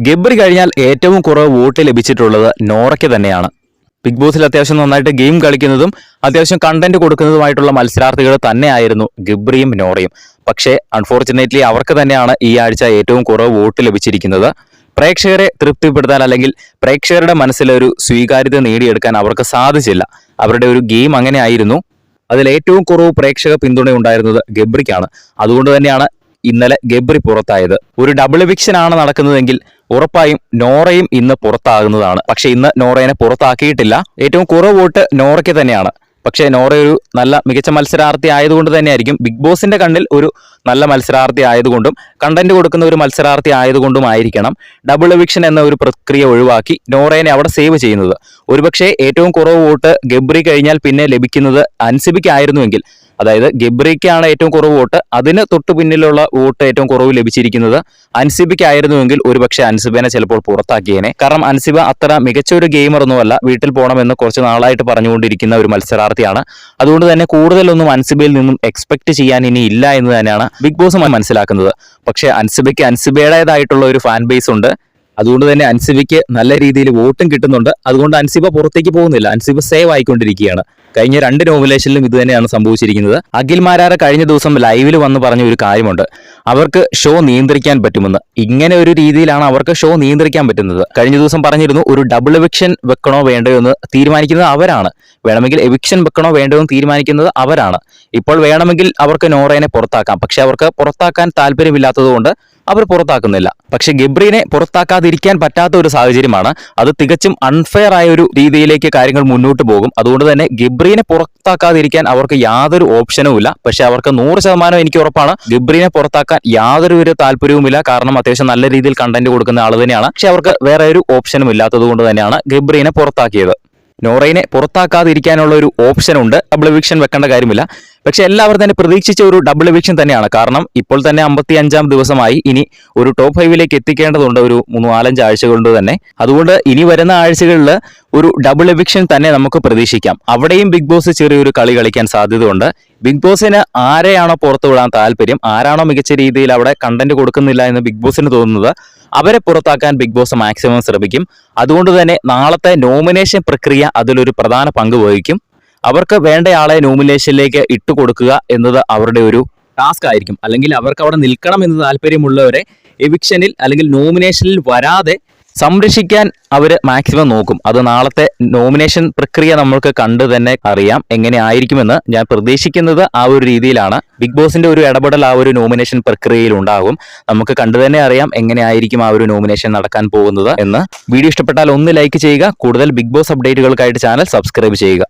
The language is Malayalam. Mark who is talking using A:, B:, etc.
A: ഗബ്രി കഴിഞ്ഞാൽ ഏറ്റവും കുറവ് വോട്ട് ലഭിച്ചിട്ടുള്ളത് നോറയ്ക്ക് തന്നെയാണ്. ബിഗ് ബോസിൽ അത്യാവശ്യം നന്നായിട്ട് ഗെയിം കളിക്കുന്നതും അത്യാവശ്യം കണ്ടന്റ് കൊടുക്കുന്നതുമായിട്ടുള്ള മത്സരാർത്ഥികൾ തന്നെയായിരുന്നു ഗബ്രിയും നോറയും. പക്ഷേ അൺഫോർച്ചുനേറ്റ്ലി അവർക്ക് തന്നെയാണ് ഈ ആഴ്ച ഏറ്റവും കുറവ് വോട്ട് ലഭിച്ചിരിക്കുന്നത്. പ്രേക്ഷകരെ തൃപ്തിപ്പെടുത്താൻ അല്ലെങ്കിൽ പ്രേക്ഷകരുടെ മനസ്സിലൊരു സ്വീകാര്യത നേടിയെടുക്കാൻ അവർക്ക് സാധിച്ചില്ല. അവരുടെ ഒരു ഗെയിം അങ്ങനെ ആയിരുന്നു. അതിൽ ഏറ്റവും കുറവ് പ്രേക്ഷക പിന്തുണ ഉണ്ടായിരുന്നത് ഗബ്രിക്കാണ്. അതുകൊണ്ട് തന്നെയാണ് ഇന്നലെ ഗബ്രി പുറത്തായത്. ഒരു ഡബിൾ എവിക്ഷൻ ആണ് നടക്കുന്നതെങ്കിൽ ഉറപ്പായും നോറയും ഇന്ന് പുറത്താകുന്നതാണ്. പക്ഷെ ഇന്ന് നോറയെ പുറത്താക്കിയിട്ടില്ല. ഏറ്റവും കുറവ് വോട്ട് നോറയ്ക്ക് തന്നെയാണ്. പക്ഷേ നോറ ഒരു നല്ല മികച്ച മത്സരാർത്ഥി ആയതുകൊണ്ട് തന്നെയായിരിക്കും, ബിഗ് ബോസിന്റെ കണ്ണിൽ ഒരു നല്ല മത്സരാർത്ഥി ആയതുകൊണ്ടും കണ്ടന്റ് കൊടുക്കുന്ന ഒരു മത്സരാർത്ഥി ആയതുകൊണ്ടും ആയിരിക്കണം ഡബിൾ എവിക്ഷൻ എന്ന ഒരു പ്രക്രിയ ഒഴിവാക്കി നോറയെ അവിടെ സേവ് ചെയ്യുന്നത്. ഒരുപക്ഷെ ഏറ്റവും കുറവ് വോട്ട് ഗബ്രി കഴിഞ്ഞാൽ പിന്നെ ലഭിക്കുന്നത് അൻസിബയ്ക്കായിരുന്നുവെങ്കിൽ, അതായത് ഗബ്രിക്കാണ് ഏറ്റവും കുറവ് വോട്ട്, അതിന് തൊട്ടു പിന്നിലുള്ള വോട്ട് ഏറ്റവും കുറവ് ലഭിച്ചിരിക്കുന്നത് അൻസിബയ്ക്കായിരുന്നുവെങ്കിൽ ഒരുപക്ഷെ അൻസിബനെ ചിലപ്പോൾ പുറത്താക്കിയേനെ. കാരണം അൻസിബ അത്ര മികച്ച ഒരു ഗെയിമറൊന്നുമല്ല, വീട്ടിൽ പോകണമെന്ന് കുറച്ച് നാളായിട്ട് പറഞ്ഞുകൊണ്ടിരിക്കുന്ന ഒരു മത്സരാർത്ഥിയാണ്. അതുകൊണ്ട് തന്നെ കൂടുതലൊന്നും അൻസിബയിൽ നിന്നും എക്സ്പെക്ട് ചെയ്യാൻ ഇനി ഇല്ല എന്ന് തന്നെയാണ് ബിഗ് ബോസ് മനസ്സിലാക്കുന്നത്. പക്ഷേ അൻസിബയ്ക്ക് അൻസിബയുടേതായിട്ടുള്ള ഒരു ഫാൻ ബേസ് ഉണ്ട്. അതുകൊണ്ട് തന്നെ അൻസിബയ്ക്ക് നല്ല രീതിയിൽ വോട്ടും കിട്ടുന്നുണ്ട്. അതുകൊണ്ട് അൻസിബ പുറത്തേക്ക് പോകുന്നില്ല, അൻസിബ സേവ് ആയിക്കൊണ്ടിരിക്കുകയാണ്. കഴിഞ്ഞ 2 നോമിനേഷനിലും ഇത് തന്നെയാണ് സംഭവിച്ചിരിക്കുന്നത്. അഖിൽ മാരാർ കഴിഞ്ഞ ദിവസം ലൈവിൽ വന്ന് പറഞ്ഞ ഒരു കാര്യമുണ്ട്, അവർക്ക് ഷോ നിയന്ത്രിക്കാൻ പറ്റുമെന്ന്. ഇങ്ങനെ ഒരു രീതിയിലാണ് അവർക്ക് ഷോ നിയന്ത്രിക്കാൻ പറ്റുന്നത്. കഴിഞ്ഞ ദിവസം പറഞ്ഞിരുന്നു, ഒരു ഡബിൾ എവിക്ഷൻ വെക്കണോ വേണ്ടയോ എന്ന് തീരുമാനിക്കുന്നത് അവരാണ്. വേണമെങ്കിൽ എവിക്ഷൻ വെക്കണോ വേണ്ടയോ എന്ന് തീരുമാനിക്കുന്നത് അവരാണ്. ഇപ്പോൾ വേണമെങ്കിൽ അവർക്ക് നോറയെ പുറത്താക്കാം, പക്ഷെ അവർക്ക് പുറത്താക്കാൻ താല്പര്യമില്ലാത്തതുകൊണ്ട് അവർ പുറത്താക്കുന്നില്ല. പക്ഷെ ഗബ്രീനെ പുറത്താക്കാതിരിക്കാൻ പറ്റാത്ത ഒരു സാഹചര്യമാണ്. അത് തികച്ചും അൺഫെയർ ആയ ഒരു രീതിയിലേക്ക് കാര്യങ്ങൾ മുന്നോട്ട് പോകും. അതുകൊണ്ട് തന്നെ ഗബ്രീനെ പുറത്താക്കാതിരിക്കാൻ അവർക്ക് യാതൊരു ഓപ്ഷനും ഇല്ല. പക്ഷെ അവർക്ക് 100% എനിക്ക് ഉറപ്പാണ് ഗബ്രീനെ പുറത്താക്കാൻ യാതൊരു താല്പര്യവുമില്ല. കാരണം അത്യാവശ്യം നല്ല രീതിയിൽ കണ്ടന്റ് കൊടുക്കുന്ന ആൾ തന്നെയാണ്. പക്ഷെ അവർക്ക് വേറെ ഒരു ഓപ്ഷനും ഇല്ലാത്തത് കൊണ്ട് തന്നെയാണ് ഗബ്രീനെ പുറത്താക്കിയത്. നോറയെ പുറത്താക്കാതിരിക്കാനുള്ള ഒരു ഓപ്ഷൻ ഉണ്ട്, ഡബിൾ എവിക്ഷൻ വെക്കേണ്ട കാര്യമില്ല. പക്ഷെ എല്ലാവരും തന്നെ പ്രതീക്ഷിച്ച ഒരു ഡബിൾ എവിക്ഷൻ തന്നെയാണ്. കാരണം ഇപ്പോൾ തന്നെ 55-ാം ദിവസമായി. ഇനി ഒരു ടോപ്പ് 5-ലേക്ക് എത്തിക്കേണ്ടതുണ്ട് ഒരു 3-4 ആഴ്ച കൊണ്ട് തന്നെ. അതുകൊണ്ട് ഇനി വരുന്ന ആഴ്ചകളിൽ ഒരു ഡബിൾ എവിക്ഷൻ തന്നെ നമുക്ക് പ്രതീക്ഷിക്കാം. അവിടെയും ബിഗ് ബോസ് ചെറിയൊരു കളി കളിക്കാൻ സാധ്യതയുണ്ട്. ബിഗ് ബോസിന് ആരെയാണോ പുറത്തു വിടാൻ താല്പര്യം, ആരാണോ മികച്ച രീതിയിൽ അവിടെ കണ്ടന്റ് കൊടുക്കുന്നില്ല എന്ന് ബിഗ് ബോസിന് തോന്നുന്നത്, അവരെ പുറത്താക്കാൻ ബിഗ് ബോസ് മാക്സിമം ശ്രമിക്കും. അതുകൊണ്ട് തന്നെ നാളത്തെ നോമിനേഷൻ പ്രക്രിയ അതിലൊരു പ്രധാന പങ്ക് വഹിക്കും. അവർക്ക് വേണ്ടയാളെ നോമിനേഷനിലേക്ക് ഇട്ടുകൊടുക്കുക എന്നത് അവരുടെ ഒരു ടാസ്ക് ആയിരിക്കും. അല്ലെങ്കിൽ അവർക്ക് അവിടെ നിൽക്കണം എന്ന് താല്പര്യമുള്ളവരെ എവിക്ഷനിൽ അല്ലെങ്കിൽ നോമിനേഷനിൽ വരാതെ സംരക്ഷിക്കാൻ അവർ മാക്സിമം നോക്കും. അത് നാളത്തെ നോമിനേഷൻ പ്രക്രിയ നമ്മൾക്ക് കണ്ടു തന്നെ അറിയാം എങ്ങനെ ആയിരിക്കുമെന്ന്. ഞാൻ പ്രതീക്ഷിക്കുന്നത് ആ ഒരു രീതിയിലാണ്. ബിഗ് ബോസിന്റെ ഒരു ഇടപെടൽ ആ ഒരു നോമിനേഷൻ പ്രക്രിയയിൽ ഉണ്ടാകും. നമുക്ക് കണ്ടു തന്നെ അറിയാം എങ്ങനെ ആയിരിക്കും ആ ഒരു നോമിനേഷൻ നടക്കാൻ പോകുന്നത് എന്ന്. വീഡിയോ ഇഷ്ടപ്പെട്ടാൽ ഒന്ന് ലൈക്ക് ചെയ്യുക. കൂടുതൽ ബിഗ് ബോസ് അപ്ഡേറ്റുകൾക്കായിട്ട് ചാനൽ സബ്സ്ക്രൈബ് ചെയ്യുക.